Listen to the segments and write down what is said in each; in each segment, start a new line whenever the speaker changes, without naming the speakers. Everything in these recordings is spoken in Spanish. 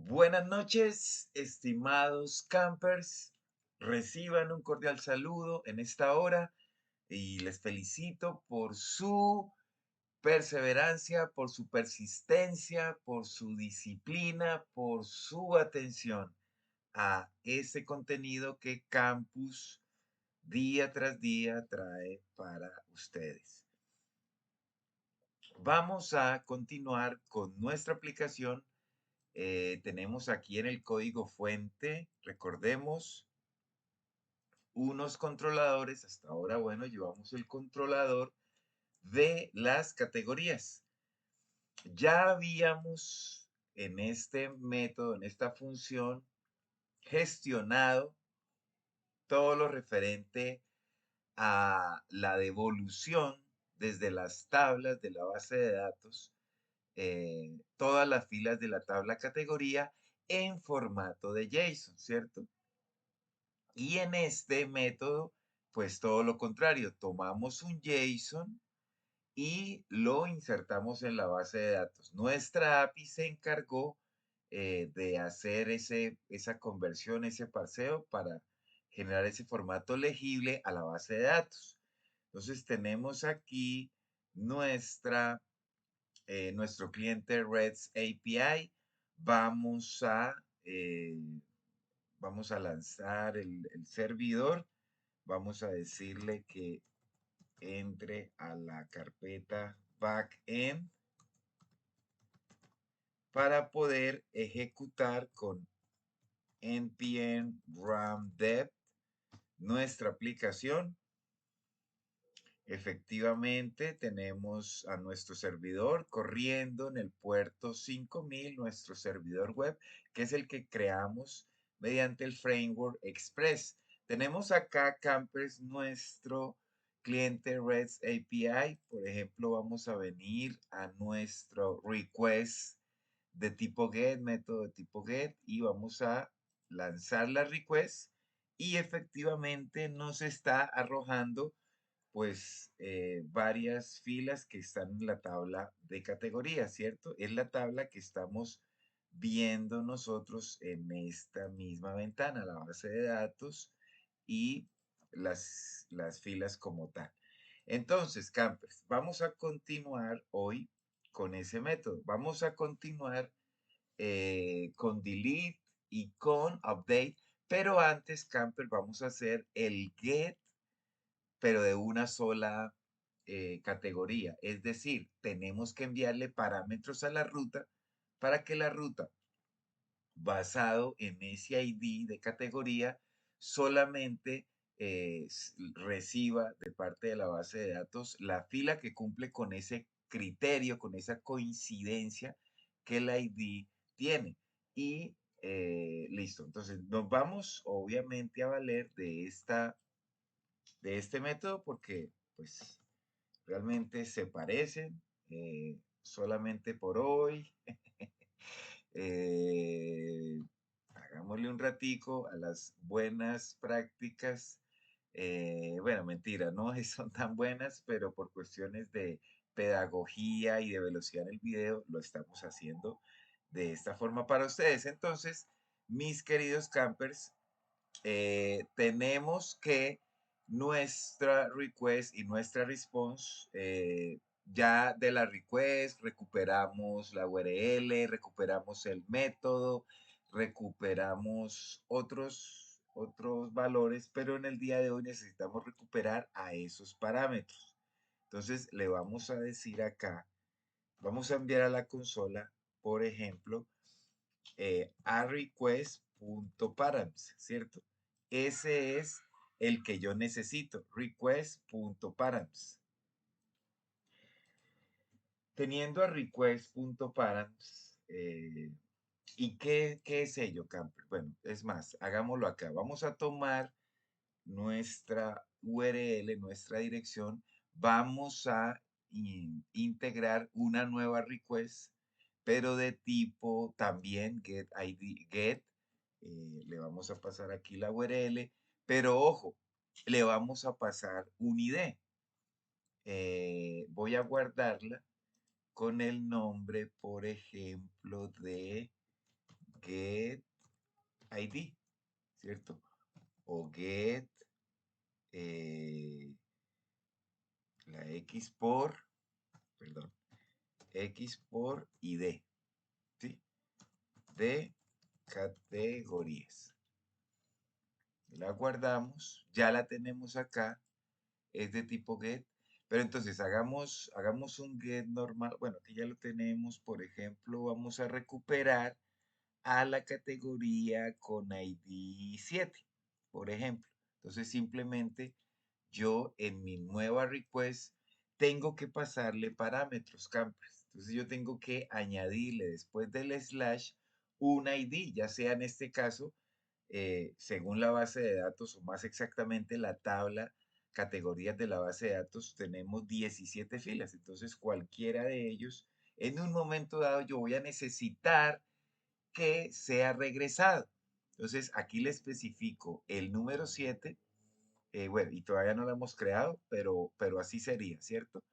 Buenas noches, estimados campers. Reciban un cordial saludo en esta hora y les felicito por su perseverancia, por su persistencia, por su disciplina, por su atención a ese contenido que Campus día tras día trae para ustedes. Vamos a continuar con nuestra aplicación. Tenemos aquí en el código fuente, recordemos, unos controladores. Hasta ahora, bueno, llevamos el controlador de las categorías. Ya habíamos en este método, en esta función, gestionado todo lo referente a la devolución desde las tablas de la base de datos, todas las filas de la tabla categoría en formato de JSON, ¿cierto? Y en este método, pues todo lo contrario, tomamos un JSON y lo insertamos en la base de datos. Nuestra API se encargó de hacer esa conversión, ese parseo para generar ese formato legible a la base de datos. Entonces tenemos aquí nuestro cliente REST API. Vamos a, eh, vamos a lanzar el servidor. Vamos a decirle que entre a la carpeta backend para poder ejecutar con npm run dev nuestra aplicación. Efectivamente, tenemos a nuestro servidor corriendo en el puerto 5000, nuestro servidor web, que es el que creamos mediante el framework Express. Tenemos acá, campers, nuestro cliente REST API. Por ejemplo, vamos a venir a nuestro request de tipo GET, método de tipo GET, y vamos a lanzar la request y efectivamente nos está arrojando pues varias filas que están en la tabla de categorías, ¿cierto? Es la tabla que estamos viendo nosotros en esta misma ventana, la base de datos y las filas como tal. Entonces, campers, vamos a continuar hoy con ese método. Vamos a continuar con delete y con update, pero antes, camper, vamos a hacer el get pero de una sola categoría. Es decir, tenemos que enviarle parámetros a la ruta para que la ruta, basado en ese ID de categoría, solamente reciba de parte de la base de datos la fila que cumple con ese criterio, con esa coincidencia que el ID tiene. Y listo. Entonces, nos vamos obviamente a valer de este método porque pues realmente se parecen, solamente por hoy. Hagámosle un ratico a las buenas prácticas. Bueno, mentira, no son tan buenas, pero por cuestiones de pedagogía y de velocidad en el video lo estamos haciendo de esta forma para ustedes. Entonces, mis queridos campers, tenemos que nuestra request y nuestra response, ya de la request recuperamos la URL, recuperamos el método, recuperamos otros valores, pero en el día de hoy necesitamos recuperar a esos parámetros. Entonces le vamos a decir acá, vamos a enviar a la consola, por ejemplo, a request.params, ¿cierto? Ese es el que yo necesito, request.params. Teniendo a request.params, ¿y qué es ello, Camper? Bueno, es más, hagámoslo acá. Vamos a tomar nuestra URL, nuestra dirección, vamos a integrar una nueva request, pero de tipo también get ID, get, le vamos a pasar aquí la URL, pero ojo, le vamos a pasar un ID. Voy a guardarla con el nombre, por ejemplo, de get ID, ¿cierto? O get eh, la X por, perdón, X por ID, ¿sí? De categorías. La guardamos, ya la tenemos acá, es de tipo get, pero entonces hagamos un get normal, bueno, que ya lo tenemos, por ejemplo, vamos a recuperar a la categoría con ID 7, por ejemplo. Entonces simplemente yo en mi nueva request tengo que pasarle parámetros, campers. Entonces yo tengo que añadirle después del slash un ID, ya sea en este caso, según la base de datos o más exactamente la tabla categorías de la base de datos, tenemos 17 filas. Entonces cualquiera de ellos, en un momento dado yo voy a necesitar que sea regresado. Entonces aquí le especifico el número 7, bueno, y todavía no lo hemos creado, pero así sería, ¿cierto?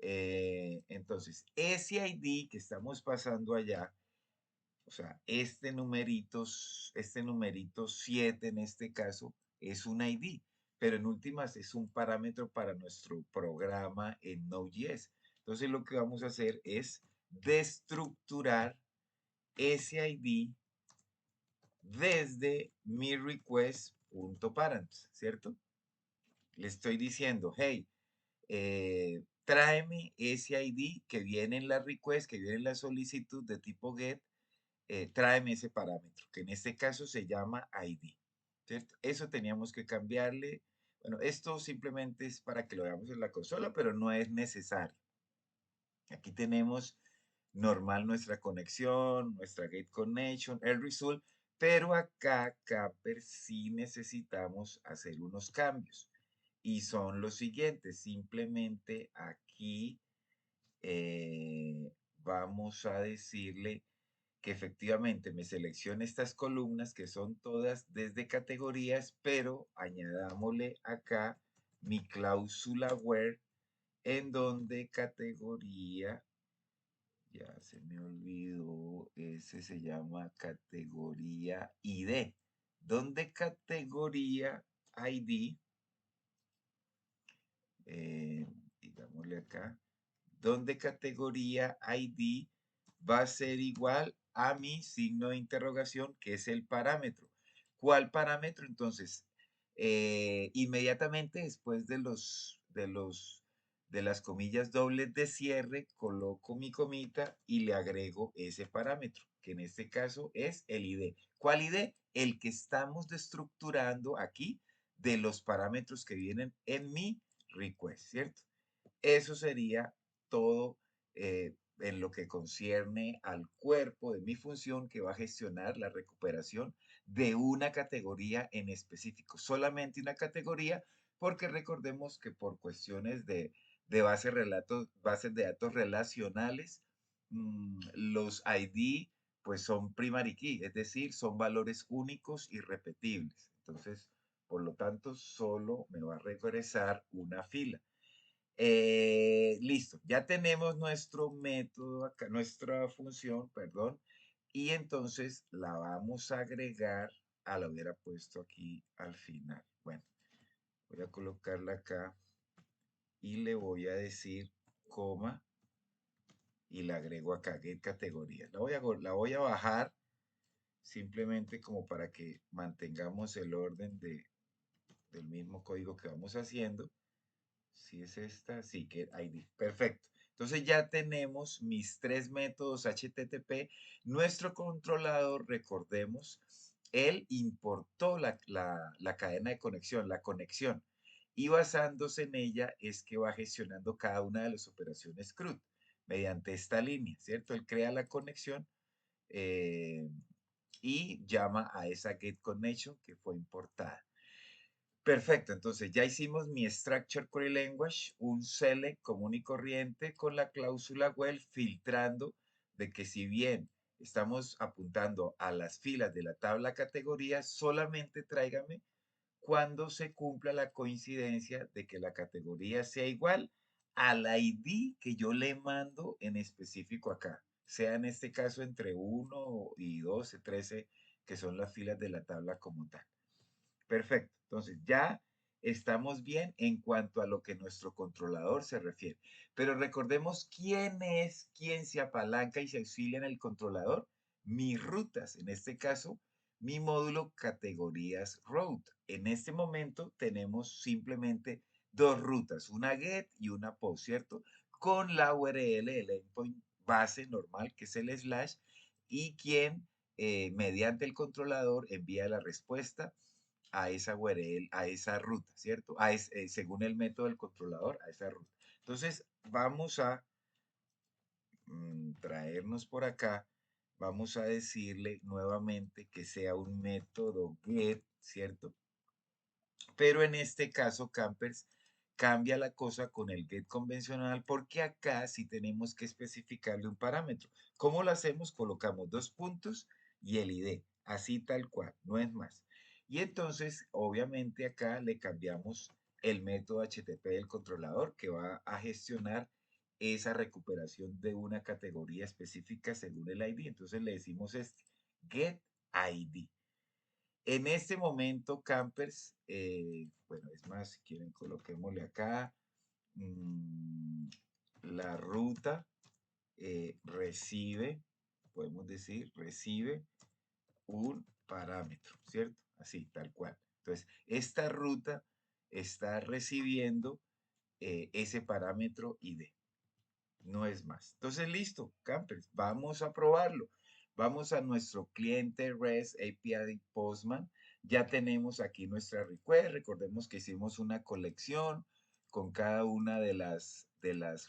Entonces, ese ID que estamos pasando allá, o sea, este numerito 7 en este caso, es un ID, pero en últimas es un parámetro para nuestro programa en Node.js. Entonces, lo que vamos a hacer es destructurar ese ID desde mi request.params, ¿cierto? Le estoy diciendo, hey, tráeme ese ID que viene en la request, que viene en la solicitud de tipo get, tráeme ese parámetro, que en este caso se llama ID, ¿cierto? Eso teníamos que cambiarle. Bueno, esto simplemente es para que lo veamos en la consola, pero no es necesario. Aquí tenemos normal nuestra conexión, nuestra gate connection, el result, pero acá, Capper, sí necesitamos hacer unos cambios. Y son los siguientes. Simplemente aquí vamos a decirle que efectivamente me seleccione estas columnas que son todas desde categorías, pero añadámosle acá mi cláusula where en donde categoría, ya se me olvidó, ese se llama categoría ID, donde categoría ID, eh, digámosle acá, donde categoría ID va a ser igual a mi signo de interrogación, que es el parámetro. ¿Cuál parámetro? Entonces, inmediatamente después de las comillas dobles de cierre, coloco mi comita y le agrego ese parámetro, que en este caso es el ID. ¿Cuál ID? El que estamos destructurando aquí de los parámetros que vienen en mi request, ¿cierto? Eso sería todo en lo que concierne al cuerpo de mi función que va a gestionar la recuperación de una categoría en específico. Solamente una categoría, porque recordemos que por cuestiones de bases de datos relacionales, los ID pues son primary key, es decir, son valores únicos y repetibles. Entonces, por lo tanto, solo me va a regresar una fila. Listo, ya tenemos nuestro método acá, nuestra función, perdón, y entonces la vamos a agregar, la hubiera puesto aquí al final. Bueno, voy a colocarla acá y le voy a decir coma y la agrego acá, get categoría. La voy a bajar simplemente como para que mantengamos el orden del mismo código que vamos haciendo. Si es esta, sí, que ID. Perfecto. Entonces ya tenemos mis tres métodos HTTP. Nuestro controlador, recordemos, él importó la cadena de conexión, la conexión. Y basándose en ella es que va gestionando cada una de las operaciones CRUD mediante esta línea, ¿cierto? Él crea la conexión eh, y llama a esa get connection que fue importada. Perfecto, entonces ya hicimos mi Structure Query Language, un select común y corriente con la cláusula well filtrando de que si bien estamos apuntando a las filas de la tabla categoría, solamente tráigame cuando se cumpla la coincidencia de que la categoría sea igual al ID que yo le mando en específico acá. sea en este caso entre 1 y 12, 13, que son las filas de la tabla como tal. Perfecto. Entonces ya estamos bien en cuanto a lo que nuestro controlador se refiere. Pero recordemos quién es quien se apalanca y se auxilia en el controlador. Mis rutas, en este caso, mi módulo categorías route. En este momento tenemos simplemente dos rutas, una get y una post, ¿cierto? Con la URL, el endpoint base normal, que es el slash, y quien mediante el controlador envía la respuesta a esa URL, a esa ruta, ¿cierto? Según el método del controlador, a esa ruta. Entonces, vamos a traernos por acá, vamos a decirle nuevamente que sea un método get, ¿cierto? Pero en este caso, Campers, cambia la cosa con el get convencional porque acá sí tenemos que especificarle un parámetro. ¿Cómo lo hacemos? Colocamos dos puntos y el ID, así tal cual, no es más. Y entonces, obviamente acá le cambiamos el método HTTP del controlador que va a gestionar esa recuperación de una categoría específica según el ID. Entonces le decimos este, get ID. En este momento, Campers, bueno, es más, si quieren, coloquémosle acá mm, la ruta recibe, podemos decir, recibe un parámetro, ¿cierto? Así, tal cual. Entonces, esta ruta está recibiendo ese parámetro ID. No es más. Entonces, listo, Campers, vamos a probarlo. Vamos a nuestro cliente REST API Postman. Ya tenemos aquí nuestra request. Recordemos que hicimos una colección con cada una de las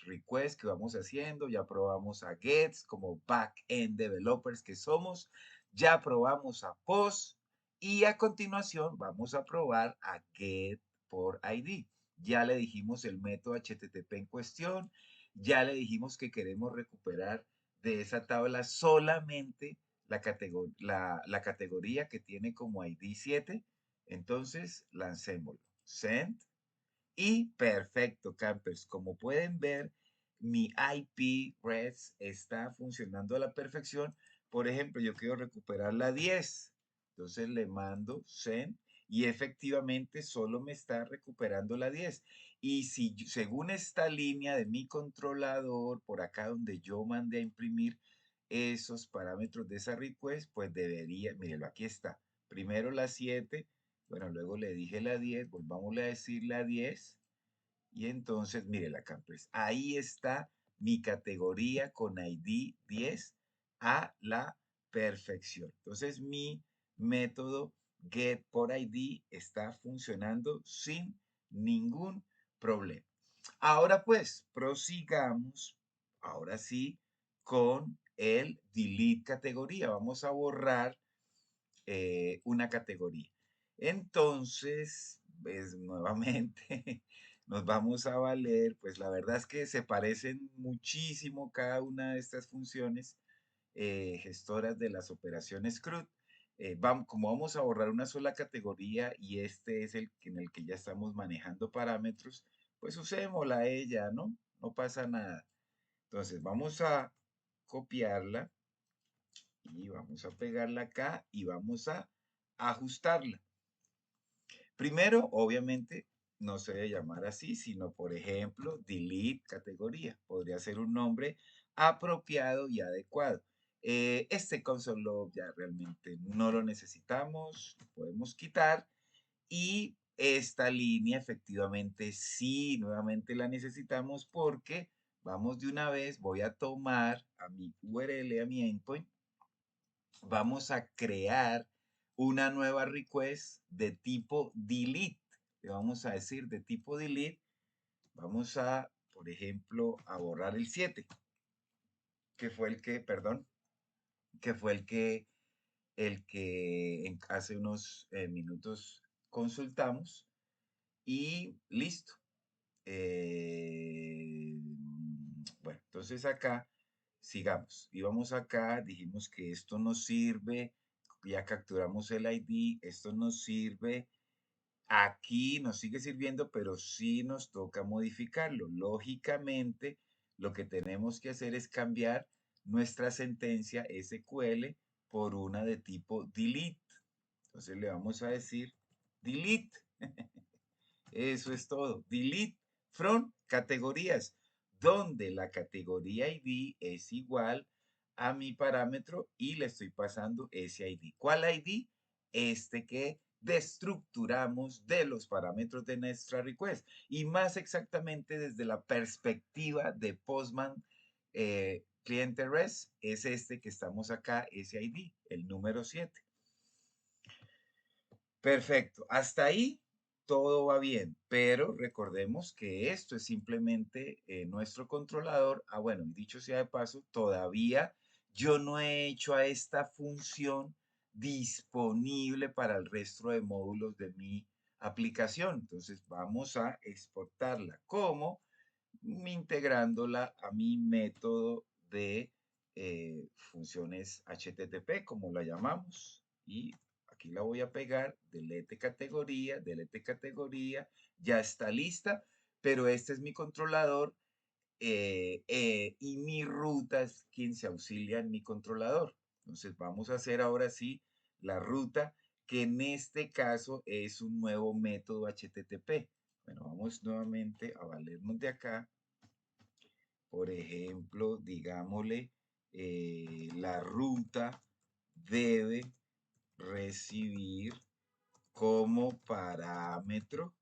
requests que vamos haciendo. Ya probamos a Gets como back-end developers que somos. Ya probamos a Post. Y a continuación vamos a probar a Get por ID. Ya le dijimos el método HTTP en cuestión, ya le dijimos que queremos recuperar de esa tabla solamente la categoría que tiene como ID 7. Entonces, lancémoslo. Send. Y perfecto, campers. Como pueden ver, mi IP REST está funcionando a la perfección. Por ejemplo, yo quiero recuperar la 10. Entonces le mando send y efectivamente solo me está recuperando la 10. Y si según esta línea de mi controlador, por acá donde yo mandé a imprimir esos parámetros de esa request, pues debería, mírelo, aquí está. Primero la 7, bueno, luego le dije la 10, volvamos a decir la 10. Y entonces, mire la Campers, ahí está mi categoría con ID 10 a la perfección. Entonces, mi método get por ID está funcionando sin ningún problema. Ahora pues, prosigamos, ahora sí, con el delete categoría. Vamos a borrar una categoría. Entonces, pues nuevamente nos vamos a valer, pues la verdad es que se parecen muchísimo cada una de estas funciones gestoras de las operaciones CRUD. Como vamos a borrar una sola categoría y este es el en el que ya estamos manejando parámetros, pues usémosla ella, ¿no? No pasa nada. Entonces vamos a copiarla y vamos a pegarla acá y vamos a ajustarla. Primero, obviamente, no se debe llamar así, sino, por ejemplo, delete categoría. Podría ser un nombre apropiado y adecuado. Este console log ya realmente no lo necesitamos, lo podemos quitar. Y esta línea efectivamente sí, nuevamente la necesitamos porque vamos de una vez, voy a tomar a mi URL, a mi endpoint, vamos a crear una nueva request de tipo delete. Le vamos a decir de tipo delete, vamos a, por ejemplo, a borrar el 7, que fue el que, perdón, que fue el que hace unos minutos consultamos y listo. Bueno, entonces acá sigamos. Y vamos acá, dijimos que esto nos sirve, ya capturamos el ID, esto nos sirve, aquí nos sigue sirviendo, pero sí nos toca modificarlo. Lógicamente, lo que tenemos que hacer es cambiar nuestra sentencia SQL por una de tipo delete. Entonces le vamos a decir delete. Eso es todo. Delete from categorías, donde la categoría ID es igual a mi parámetro y le estoy pasando ese ID. ¿Cuál ID? Este que destructuramos de los parámetros de nuestra request. Y más exactamente desde la perspectiva de Postman cliente REST, es este que estamos acá, ese ID, el número 7. Perfecto. Hasta ahí todo va bien, pero recordemos que esto es simplemente nuestro controlador. Ah, bueno, dicho sea de paso, todavía yo no he hecho a esta función disponible para el resto de módulos de mi aplicación. Entonces vamos a exportarla como integrándola a mi método de funciones HTTP, como la llamamos. Y aquí la voy a pegar, delete categoría, ya está lista, pero este es mi controlador y mi ruta es quien se auxilia en mi controlador. Entonces vamos a hacer ahora sí la ruta, que en este caso es un nuevo método HTTP. Bueno, vamos nuevamente a valernos de acá. Por ejemplo, digámosle, la ruta debe recibir como parámetro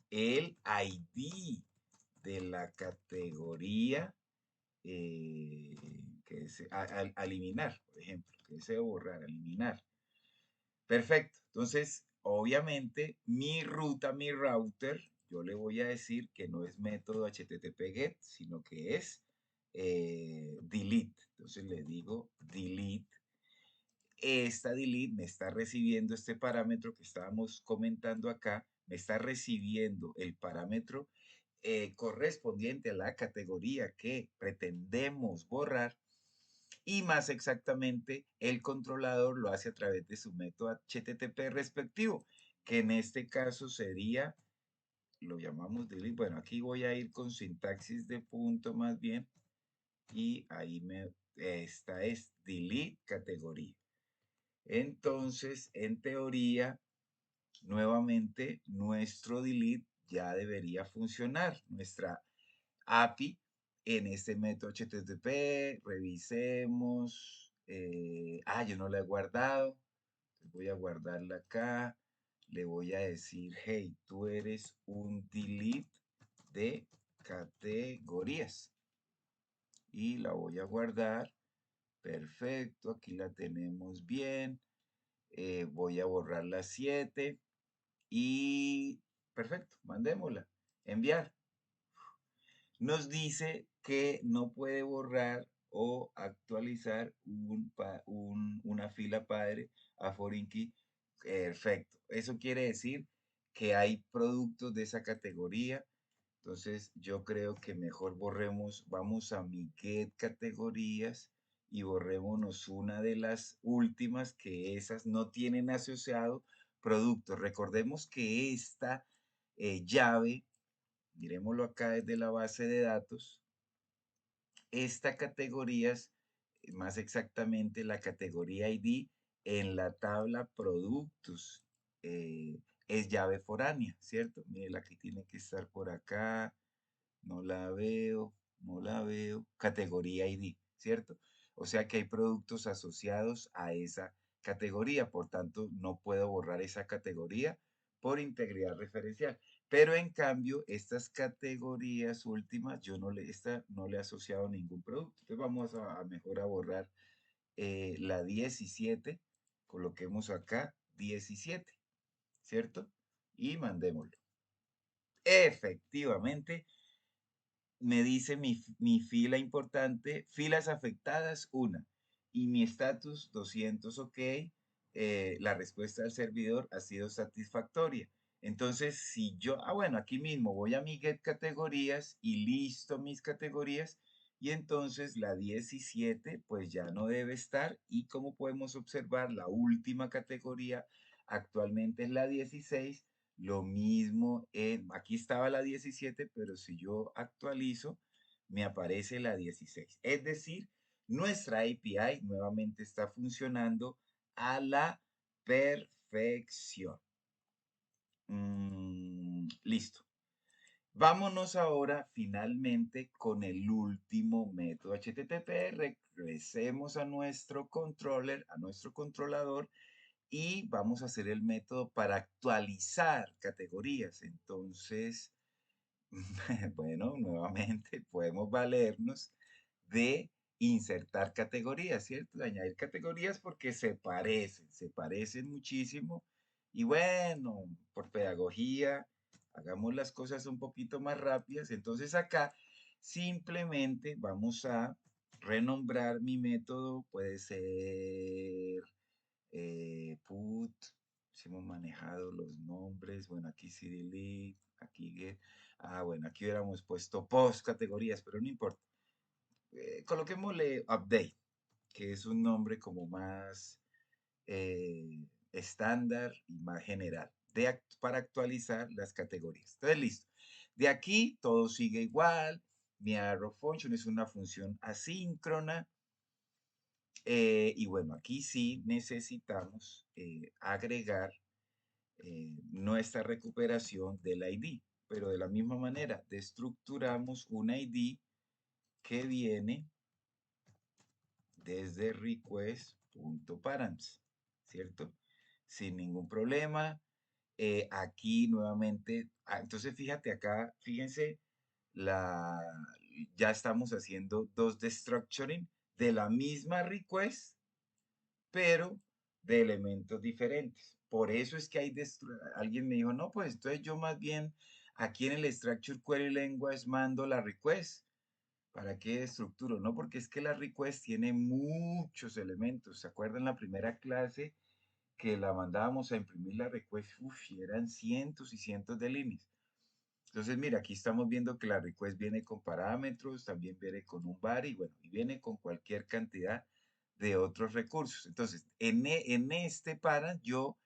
el ID de la categoría que desea, eliminar, por ejemplo, que deseo borrar, eliminar. Perfecto. Entonces, obviamente, mi ruta, mi router, yo le voy a decir que no es método HTTP GET, sino que es delete. Entonces le digo delete. Esta delete me está recibiendo este parámetro que estábamos comentando acá, me está recibiendo el parámetro correspondiente a la categoría que pretendemos borrar y más exactamente el controlador lo hace a través de su método HTTP respectivo, que en este caso sería, lo llamamos delete. Bueno, aquí voy a ir con sintaxis de punto más bien y ahí esta es delete categoría. Entonces, en teoría, nuevamente nuestro delete ya debería funcionar. Nuestra API en este método HTTP, revisemos. Yo no la he guardado. Voy a guardarla acá. Le voy a decir, hey, tú eres un delete de categorías. Y la voy a guardar. Perfecto, aquí la tenemos bien. Voy a borrar la 7 y perfecto, mandémosla. Enviar. Nos dice que no puede borrar o actualizar una fila padre a foreign key. Perfecto. Eso quiere decir que hay productos de esa categoría. Entonces yo creo que mejor borremos, vamos a mi get categorías y borrémonos una de las últimas, que esas no tienen asociado productos. Recordemos que esta llave, miremoslo acá desde la base de datos, esta categoría es más exactamente la categoría ID en la tabla productos. Es llave foránea, ¿cierto? Miren, aquí tiene que estar por acá. No la veo, no la veo. Categoría ID, ¿cierto? O sea que hay productos asociados a esa categoría, por tanto, no puedo borrar esa categoría por integridad referencial. Pero en cambio, estas categorías últimas, esta no le he asociado ningún producto. Entonces vamos a mejor a borrar la 17, coloquemos acá 17, ¿cierto? Y mandémoslo. Efectivamente, me dice mi fila importante, filas afectadas, 1, y mi estatus 200, ok, la respuesta del servidor ha sido satisfactoria. Entonces, si yo, bueno, aquí mismo voy a mi get categorías y listo mis categorías, y entonces la 17 pues ya no debe estar, y como podemos observar, la última categoría actualmente es la 16. Lo mismo, aquí estaba la 17, pero si yo actualizo, me aparece la 16. Es decir, Nuestra API nuevamente está funcionando a la perfección. Listo. Vámonos ahora finalmente con el último método HTTP. Regresemos a nuestro controller, a nuestro controlador y vamos a hacer el método para actualizar categorías. Entonces, bueno, nuevamente podemos valernos de insertar categorías, ¿cierto? De añadir categorías porque se parecen muchísimo. Y bueno, por pedagogía, hagamos las cosas un poquito más rápidas. Entonces acá simplemente vamos a renombrar mi método, puede ser put, si hemos manejado los nombres, bueno, aquí sí delete, aquí get, bueno, aquí hubiéramos puesto post categorías, pero no importa. Coloquémosle update, que es un nombre como más estándar y más general para actualizar las categorías. Entonces, listo. De aquí todo sigue igual. Mi arrow function es una función asíncrona. Y bueno, aquí sí necesitamos agregar nuestra recuperación del ID, pero de la misma manera, destructuramos un ID que viene desde request.params, ¿cierto? Sin ningún problema. Aquí nuevamente, entonces fíjate acá, fíjense, la, ya estamos haciendo dos destructuring de la misma request, pero de elementos diferentes. Por eso es que alguien me dijo, no, pues entonces yo más bien aquí en el Structure Query Language mando la request. ¿Para qué estructuro? No, porque es que la request tiene muchos elementos. ¿Se acuerdan la primera clase que la mandábamos a imprimir la request? Uf, y eran cientos y cientos de líneas. Entonces, mira, aquí estamos viendo que la request viene con parámetros, también viene con un body, bueno, y viene con cualquier cantidad de otros recursos. Entonces, en este para yo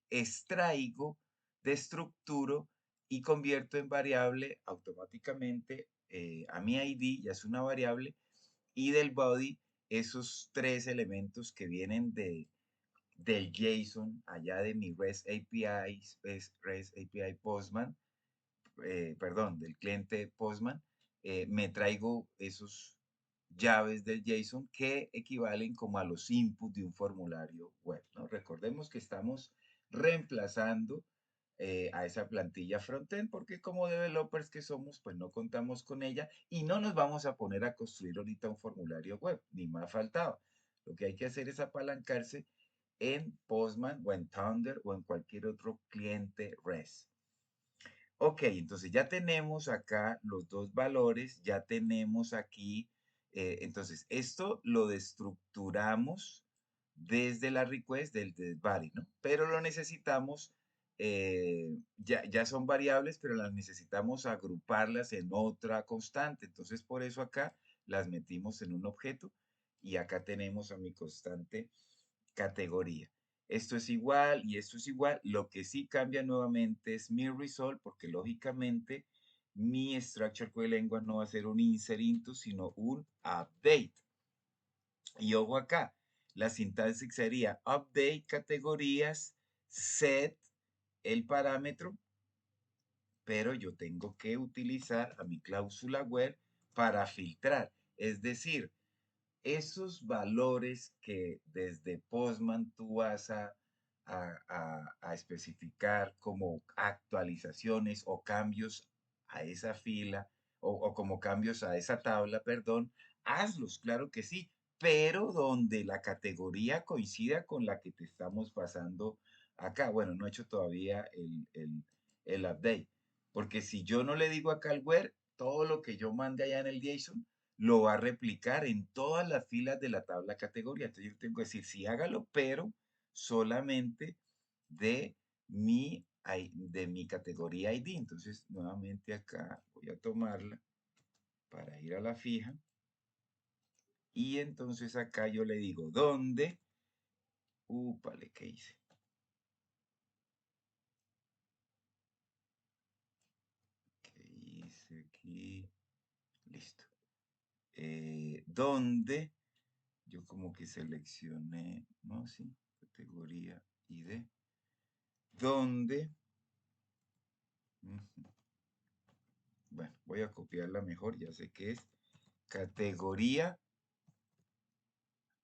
extraigo, destructuro y convierto en variable automáticamente a mi ID, ya es una variable, y del body esos tres elementos que vienen del JSON, allá de mi REST API, REST API Postman, perdón, del cliente Postman, me traigo esos llaves del JSON que equivalen como a los inputs de un formulario web, ¿no? Recordemos que estamos reemplazando a esa plantilla frontend porque como developers que somos, pues no contamos con ella y no nos vamos a poner a construir ahorita un formulario web, ni más faltaba. Lo que hay que hacer es apalancarse en Postman o en Thunder o en cualquier otro cliente REST. Ok, entonces ya tenemos acá los dos valores, ya tenemos aquí, entonces esto lo destructuramos desde la request del body, ¿no? Pero lo necesitamos, ya son variables, pero las necesitamos agruparlas en otra constante. Entonces por eso acá las metimos en un objeto y acá tenemos a mi constante categoría. Esto es igual y esto es igual. Lo que sí cambia nuevamente es mi result, porque lógicamente mi structure query language no va a ser un insert into, sino un update. Y ojo acá, la sintaxis sería update categorías, set el parámetro, pero yo tengo que utilizar a mi cláusula where para filtrar. Es decir, esos valores que desde Postman tú vas a especificar como actualizaciones o cambios a esa fila o como cambios a esa tabla, perdón, hazlos, claro que sí, pero donde la categoría coincida con la que te estamos pasando acá. Bueno, no he hecho todavía el update, porque si yo no le digo acá al where, todo lo que yo mande allá en el JSON, lo va a replicar en todas las filas de la tabla categoría. Entonces yo tengo que decir, sí, hágalo, pero solamente de de mi categoría ID. Entonces, nuevamente acá voy a tomarla para ir a la fija. Y entonces acá yo le digo, ¿dónde? Úpale, ¿qué hice? ¿Qué hice aquí? Listo. ¿Dónde? Yo como que seleccioné, no, sí, categoría ID, donde, ujú, bueno, voy a copiarla mejor, ya sé que es categoría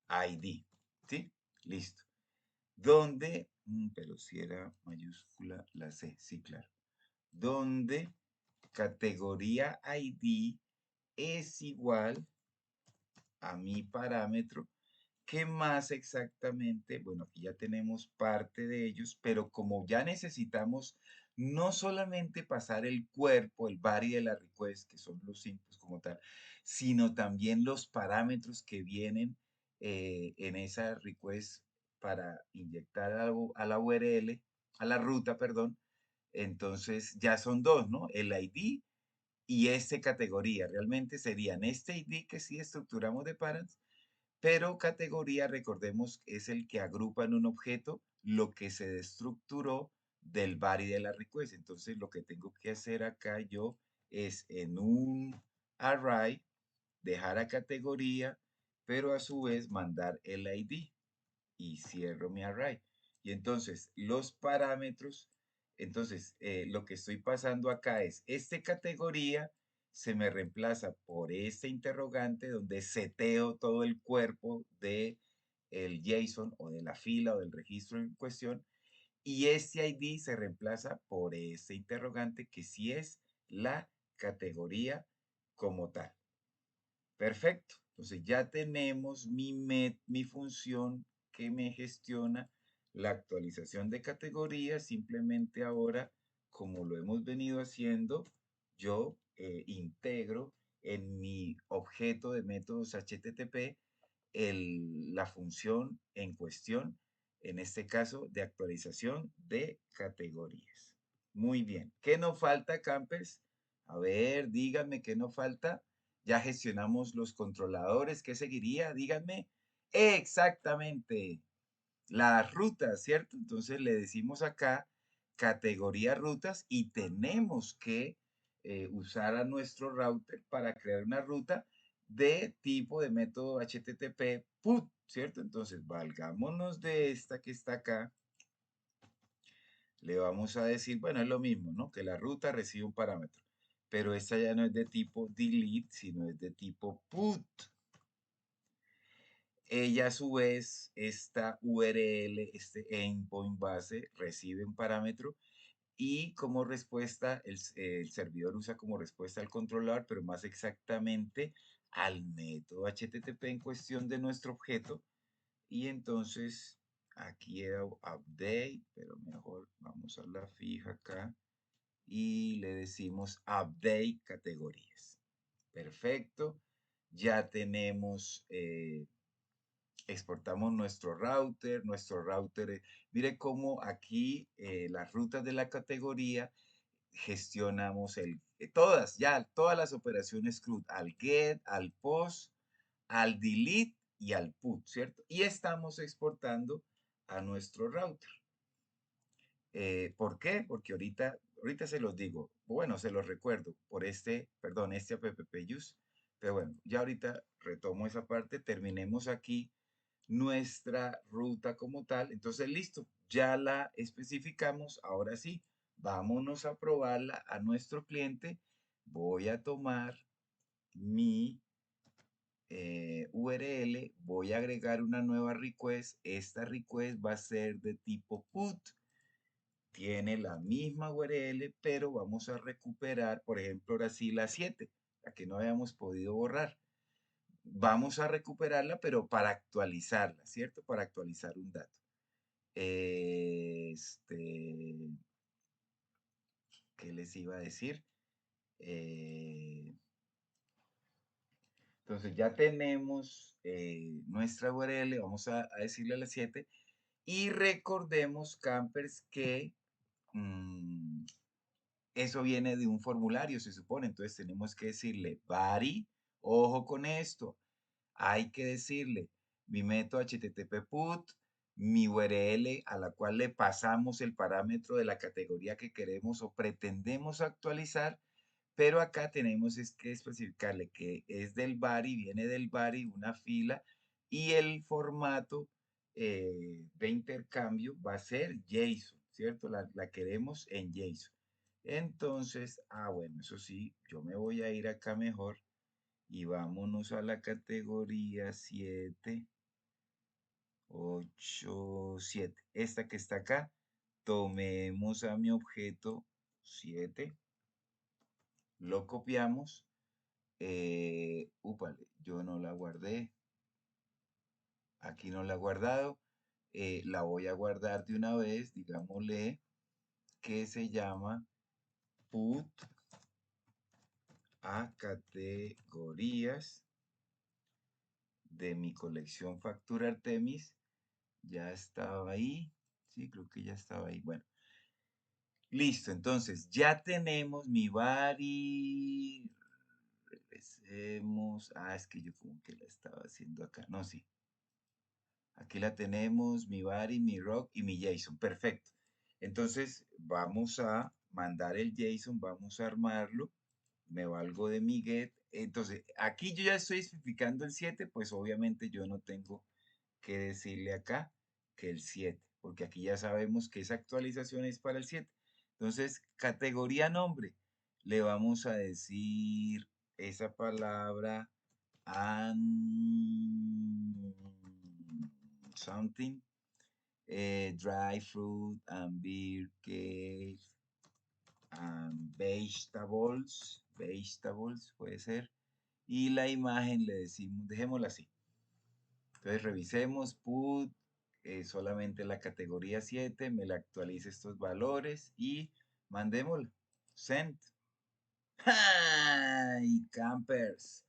ID, ¿sí? Listo. Donde, pero si era mayúscula la C, sí, claro. Donde categoría ID es igual a mi parámetro. ¿Qué más exactamente? Bueno, aquí ya tenemos parte de ellos, pero como ya necesitamos no solamente pasar el cuerpo, el body de la request, que son los inputs como tal, sino también los parámetros que vienen en esa request para inyectar a la URL, a la ruta, perdón. Entonces ya son dos, ¿no? El ID y este categoría. Realmente serían este ID que sí estructuramos de params, pero categoría, recordemos, es el que agrupa en un objeto lo que se destructuró del body de la request. Entonces, lo que tengo que hacer acá yo es en un array dejar a categoría, pero a su vez mandar el ID y cierro mi array. Y entonces los parámetros, entonces lo que estoy pasando acá es, este categoría se me reemplaza por este interrogante donde seteo todo el cuerpo de el JSON o de la fila o del registro en cuestión y este ID se reemplaza por este interrogante que sí es la categoría como tal. Perfecto. Entonces ya tenemos mi función que me gestiona la actualización de categorías. Simplemente ahora, como lo hemos venido haciendo, yo integro en mi objeto de métodos HTTP la función en cuestión, en este caso de actualización de categorías. Muy bien. ¿Qué nos falta, campers? A ver, díganme qué nos falta. Ya gestionamos los controladores. ¿Qué seguiría? Díganme. Exactamente. Las rutas, ¿cierto? Entonces le decimos acá categoría rutas y tenemos que usar a nuestro router para crear una ruta de tipo de método HTTP PUT, ¿cierto? Entonces valgámonos de esta que está acá. Le vamos a decir, bueno, es lo mismo, ¿no? Que la ruta recibe un parámetro, pero esta ya no es de tipo delete, sino es de tipo put. Ella a su vez, esta URL, este endpoint base, recibe un parámetro y como respuesta, el servidor usa como respuesta al controlador, pero más exactamente al método HTTP en cuestión de nuestro objeto. Y entonces aquí era update, pero mejor vamos a la fija acá y le decimos update categorías. Perfecto. Ya tenemos, exportamos nuestro router, mire cómo aquí las rutas de la categoría gestionamos todas las operaciones CRUD, al get, al post, al delete y al put, ¿cierto? Y estamos exportando a nuestro router. ¿Por qué? Porque ahorita se los digo, bueno, se los recuerdo por perdón, este app use, pero bueno, ya ahorita retomo esa parte, terminemos aquí nuestra ruta como tal, entonces listo, ya la especificamos, ahora sí, vámonos a probarla a nuestro cliente, voy a tomar mi URL, voy a agregar una nueva request, esta request va a ser de tipo put, tiene la misma URL, pero vamos a recuperar, por ejemplo, ahora sí la 7, la que no habíamos podido borrar. Vamos a recuperarla, pero para actualizarla, ¿cierto? Para actualizar un dato. Este, ¿qué les iba a decir? Eh, entonces ya tenemos nuestra URL, vamos a decirle a las 7 y recordemos, campers, que mm, eso viene de un formulario, se supone. Entonces tenemos que decirle, body, ojo con esto, hay que decirle mi método HTTP put, mi URL a la cual le pasamos el parámetro de la categoría que queremos o pretendemos actualizar, pero acá tenemos es que especificarle que es del body, viene del body, una fila, y el formato de intercambio va a ser JSON, ¿cierto? La queremos en JSON. Entonces, bueno, eso sí, yo me voy a ir acá mejor y vámonos a la categoría 7, 8, 7. Esta que está acá, tomemos a mi objeto 7, lo copiamos. Úpale, yo no la guardé, aquí no la he guardado. La voy a guardar de una vez, digámosle que se llama put a categorías de mi colección Factura Artemis. Ya estaba ahí, sí, creo que ya estaba ahí. Bueno, listo, entonces ya tenemos mi body. Regresemos. Es que yo como que la estaba haciendo acá. No, sí. Aquí la tenemos, mi body, mi rock y mi JSON. Perfecto. Entonces vamos a mandar el JSON, vamos a armarlo. Me valgo de mi get. Entonces, aquí yo ya estoy especificando el 7, pues obviamente yo no tengo que decirle acá que el 7, porque aquí ya sabemos que esa actualización es para el 7. Entonces, categoría nombre, le vamos a decir esa palabra and something, dry fruit and beer cake and vegetables puede ser. Y la imagen le decimos, dejémosla así. Entonces revisemos, put, solamente la categoría 7, me la actualice estos valores y mandémosla. Send. ¡Ay, campers!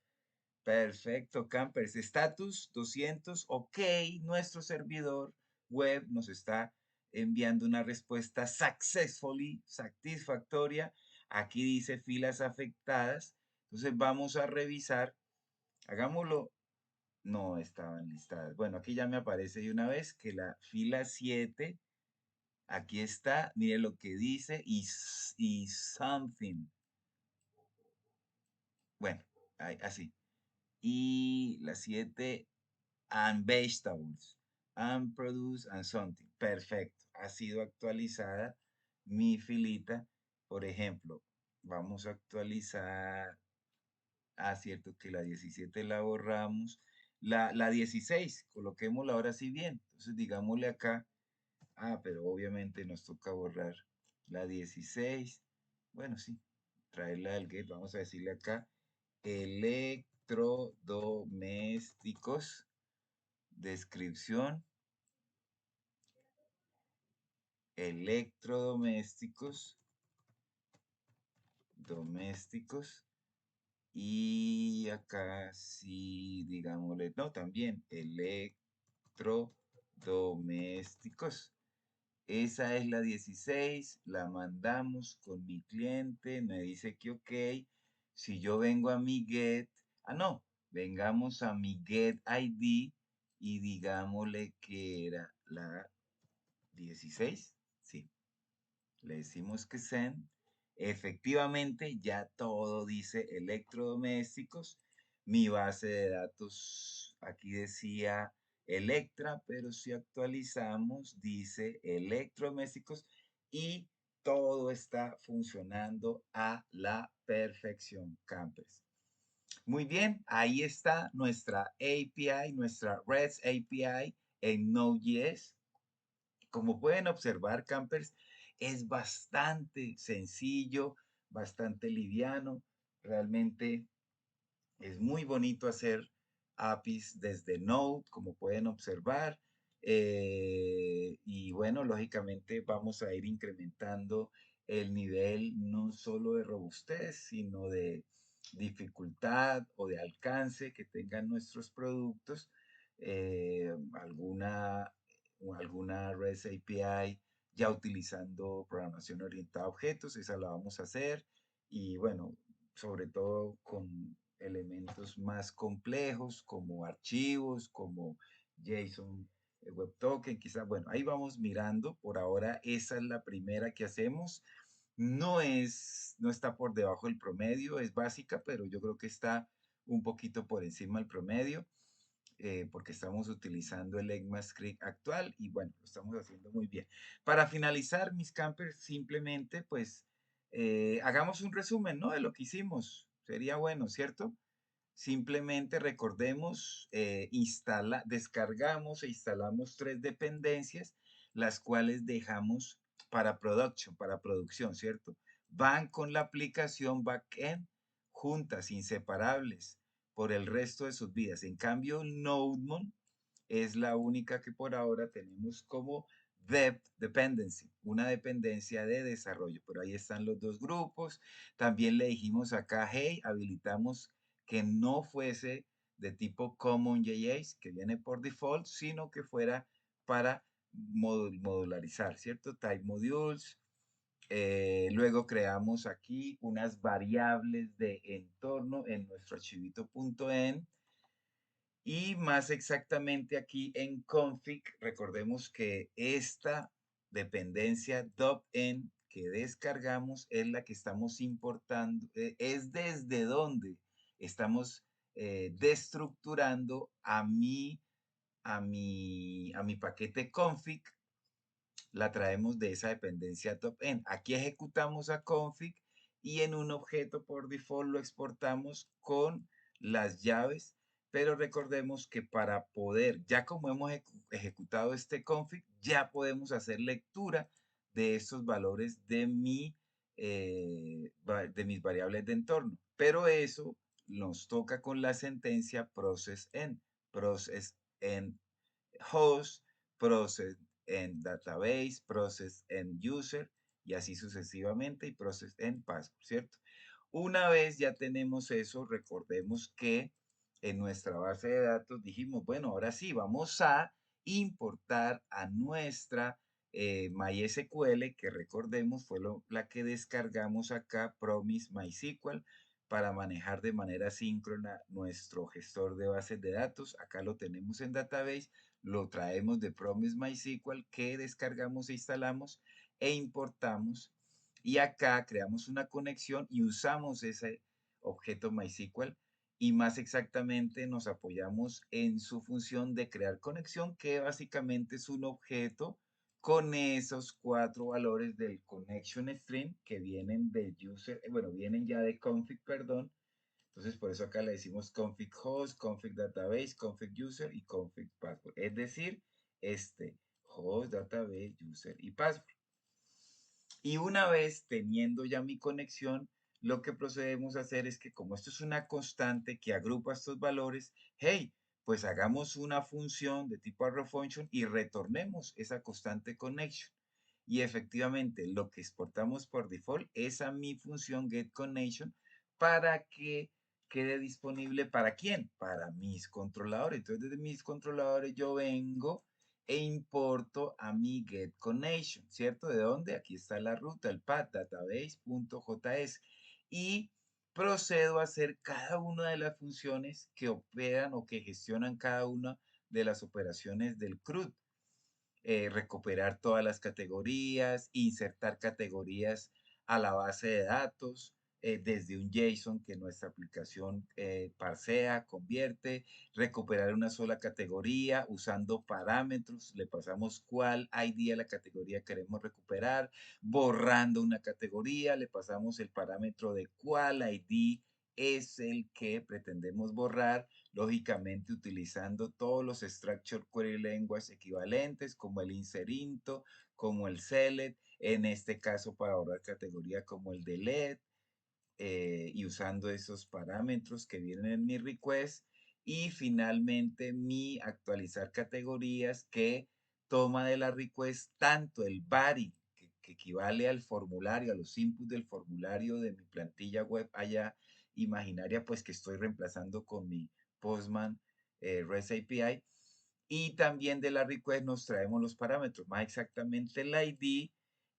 Perfecto, campers. Status 200, ok. Nuestro servidor web nos está enviando una respuesta successfully, satisfactoria. Aquí dice filas afectadas. Entonces vamos a revisar. Hagámoslo. No estaban listadas. Bueno, aquí ya me aparece de una vez que la fila 7, aquí está. Mire lo que dice y something. Bueno, así. Y la 7 and vegetables, and produce and something. Perfecto. Ha sido actualizada mi filita. Por ejemplo, vamos a actualizar. Cierto que la 17 la borramos. La 16, coloquémosla ahora sí bien. Entonces, digámosle acá. Pero obviamente nos toca borrar la 16. Bueno, sí, traerla del get. Vamos a decirle acá. Electrodomésticos. Descripción, electrodomésticos, domésticos, y acá sí, digámosle, no, también electrodomésticos. Esa es la 16, la mandamos con mi cliente, me dice que ok. Si yo vengo a mi get, no, vengamos a mi get ID y digámosle que era la 16, sí. Le decimos que send. Efectivamente, ya todo dice electrodomésticos. Mi base de datos aquí decía Electra, pero si actualizamos, dice electrodomésticos y todo está funcionando a la perfección, campers. Muy bien, ahí está nuestra API, nuestra REST API en Node.js. Como pueden observar, campers, es bastante sencillo, bastante liviano. Realmente es muy bonito hacer APIs desde Node, como pueden observar. Y bueno, lógicamente vamos a ir incrementando el nivel no solo de robustez, sino de dificultad o de alcance que tengan nuestros productos. Alguna REST API ya utilizando programación orientada a objetos, esa la vamos a hacer. Y bueno, sobre todo con elementos más complejos como archivos, como JSON Web Token, quizás, bueno, ahí vamos mirando. Por ahora, esa es la primera que hacemos. No está por debajo del promedio, es básica, pero yo creo que está un poquito por encima del promedio. porque estamos utilizando el ECMAScript actual y bueno, lo estamos haciendo muy bien. Para finalizar, mis campers, simplemente pues hagamos un resumen, ¿no? De lo que hicimos. Sería bueno, ¿cierto? Simplemente recordemos, descargamos e instalamos tres dependencias, las cuales dejamos para production, para producción, ¿cierto? Van con la aplicación backend juntas, inseparables, por el resto de sus vidas. En cambio, NodeMon es la única que por ahora tenemos como dependency, una dependencia de desarrollo. Pero ahí están los dos grupos. También le dijimos acá, hey, habilitamos que no fuese de tipo CommonJS, que viene por default, sino que fuera para modularizar, ¿cierto? Type modules. Luego creamos aquí unas variables de entorno en nuestro archivito .env y más exactamente aquí en config, recordemos que esta dependencia .env que descargamos es la que estamos importando, es desde donde estamos destructurando a mi paquete config, la traemos de esa dependencia top-end. Aquí ejecutamos a config y en un objeto por default lo exportamos con las llaves, pero recordemos que para poder, ya como hemos ejecutado este config, ya podemos hacer lectura de estos valores de mis variables de entorno. Pero eso nos toca con la sentencia process en host, process en database, process en user y así sucesivamente y process en password, ¿cierto? Una vez ya tenemos eso, recordemos que en nuestra base de datos dijimos, bueno, ahora sí, vamos a importar a nuestra MySQL, que recordemos fue la que descargamos acá, Promise MySQL, para manejar de manera síncrona nuestro gestor de bases de datos. Acá lo tenemos en Database, lo traemos de Promise MySQL que descargamos e instalamos e importamos. Y acá creamos una conexión y usamos ese objeto MySQL y más exactamente nos apoyamos en su función de crear conexión, que básicamente es un objeto con esos cuatro valores del connection string que vienen del user, bueno, vienen ya de config, perdón. Entonces, por eso acá le decimos config host, config database, config user y config password. Es decir, host, database, user y password. Y una vez teniendo ya mi conexión, lo que procedemos a hacer es que como esto es una constante que agrupa estos valores, hey, pues hagamos una función de tipo arrowFunction y retornemos esa constante connection. Y efectivamente, lo que exportamos por default es a mi función getConnection para que quede disponible ¿para quién? Para mis controladores. Entonces, desde mis controladores yo vengo e importo a mi getConnection, ¿cierto? ¿De dónde? Aquí está la ruta, el path, database.js. Y procedo a hacer cada una de las funciones que operan o que gestionan cada una de las operaciones del CRUD. Recuperar todas las categorías, insertar categorías a la base de datos, desde un JSON que nuestra aplicación parsea, convierte, recuperar una sola categoría usando parámetros, le pasamos cuál ID a la categoría que queremos recuperar, borrando una categoría, le pasamos el parámetro de cuál ID es el que pretendemos borrar, lógicamente utilizando todos los Structure Query Language equivalentes, como el inserinto, como el select, en este caso para borrar categoría como el delete, y usando esos parámetros que vienen en mi request. Y finalmente mi actualizar categorías que toma de la request tanto el body, que equivale al formulario, a los inputs del formulario de mi plantilla web allá imaginaria, pues que estoy reemplazando con mi Postman REST API. Y también de la request nos traemos los parámetros, más exactamente el ID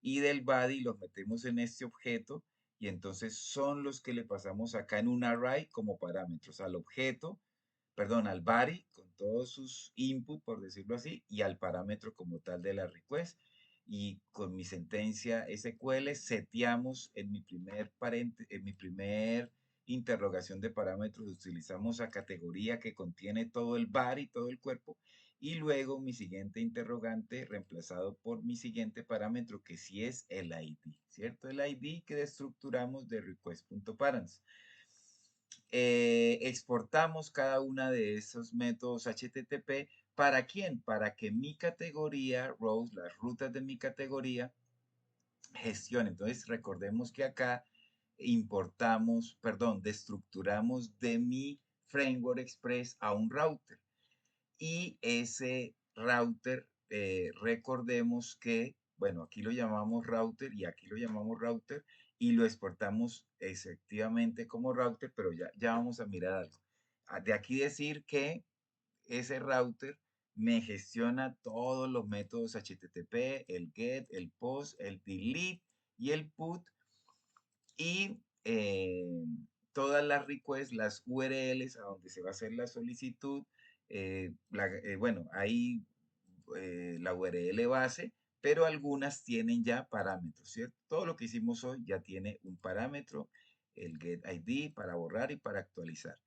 y del body los metemos en este objeto y entonces son los que le pasamos acá en un array como parámetros al objeto, perdón, al body con todos sus inputs, por decirlo así, y al parámetro como tal de la request. Y con mi sentencia SQL seteamos en mi primer interrogación de parámetros, utilizamos a categoría que contiene todo el var y todo el cuerpo, y luego mi siguiente interrogante reemplazado por mi siguiente parámetro, que sí es el ID, ¿cierto? El ID que estructuramos de request.params. Exportamos cada una de esos métodos HTTP. ¿Para quién? Para que mi categoría, rows, las rutas de mi categoría, gestione. Entonces, recordemos que acá importamos, perdón, destructuramos de mi Framework Express a un router. Y ese router, recordemos que, bueno, aquí lo llamamos router y aquí lo llamamos router y lo exportamos efectivamente como router, pero ya vamos a mirar algo. De aquí decir que ese router me gestiona todos los métodos HTTP, el GET, el POST, el DELETE y el PUT y todas las requests, las URLs a donde se va a hacer la solicitud, bueno, ahí la URL base, pero algunas tienen ya parámetros, ¿cierto? Todo lo que hicimos hoy ya tiene un parámetro, el getID para borrar y para actualizar.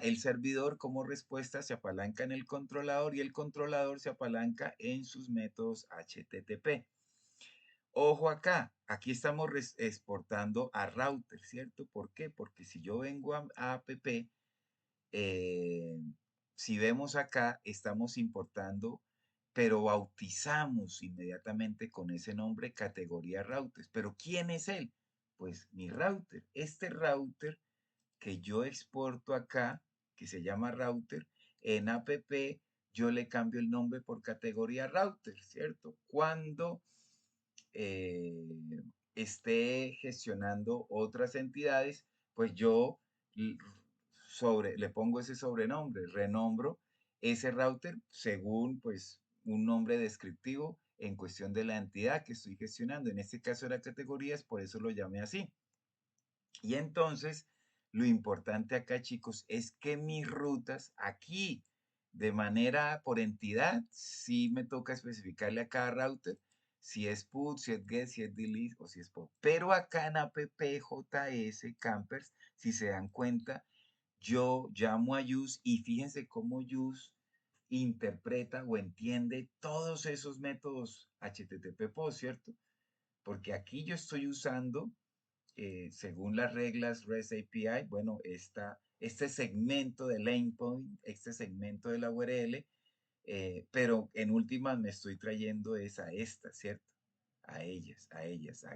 El servidor como respuesta se apalanca en el controlador y el controlador se apalanca en sus métodos HTTP. Ojo acá, aquí estamos exportando a router, ¿cierto? ¿Por qué? Porque si yo vengo a app, eh, si vemos acá, estamos importando, pero bautizamos inmediatamente con ese nombre categoría routers. ¿Pero quién es él? Pues mi router. Este router que yo exporto acá, que se llama router, en app yo le cambio el nombre por categoría router, ¿cierto? Cuando eh, esté gestionando otras entidades, pues yo le pongo ese sobrenombre, renombro ese router según pues un nombre descriptivo en cuestión de la entidad que estoy gestionando. En este caso era categorías, por eso lo llamé así. Y entonces, lo importante acá, chicos, es que mis rutas aquí, de manera por entidad, sí me toca especificarle a cada router si es put, si es get, si es delete o si es pop. Pero acá en appjs campers, si se dan cuenta, yo llamo a use y fíjense cómo use interpreta o entiende todos esos métodos HTTP post, ¿cierto? Porque aquí yo estoy usando según las reglas REST API, bueno, este segmento del endpoint, este segmento de la URL, pero en últimas me estoy trayendo es a estas, ¿cierto? A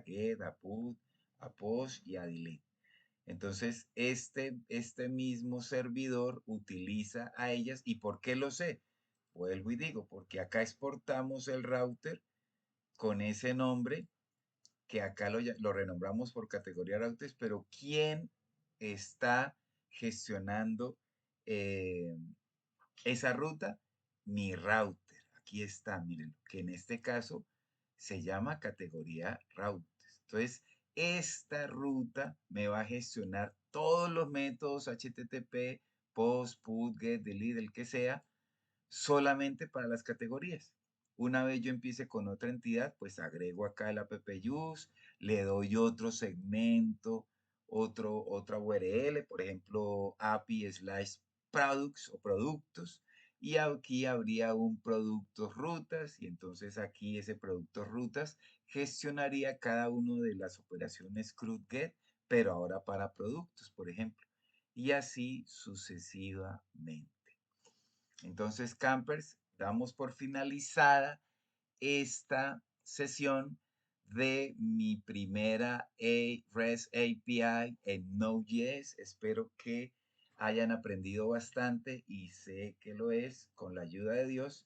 get, a put, a post y a delete. Entonces, este mismo servidor utiliza a ellas. ¿Y por qué lo sé? Vuelvo y digo, porque acá exportamos el router con ese nombre que acá lo renombramos por categoría routers, pero ¿quién está gestionando eh, esa ruta? Mi router. Aquí está, miren, que en este caso se llama categoría routers. Entonces, esta ruta me va a gestionar todos los métodos HTTP, POST, PUT, GET, DELETE, el que sea, solamente para las categorías. Una vez yo empiece con otra entidad, pues agrego acá el app use, le doy otro segmento, otra URL, por ejemplo, API/products o productos, y aquí habría un producto rutas, y entonces aquí ese producto rutas gestionaría cada una de las operaciones CRUD GET, pero ahora para productos, por ejemplo, y así sucesivamente. Entonces, campers, damos por finalizada esta sesión de mi primera REST API en Node.js. Espero que hayan aprendido bastante y sé que lo es con la ayuda de Dios.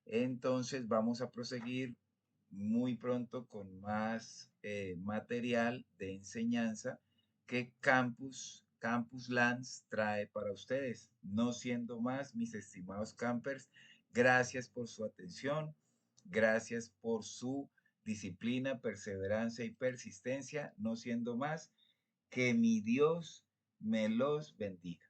Entonces vamos a proseguir muy pronto con más material de enseñanza que Campus Lance trae para ustedes. No siendo más, mis estimados campers, gracias por su atención, gracias por su disciplina, perseverancia y persistencia. No siendo más, que mi Dios me los bendiga.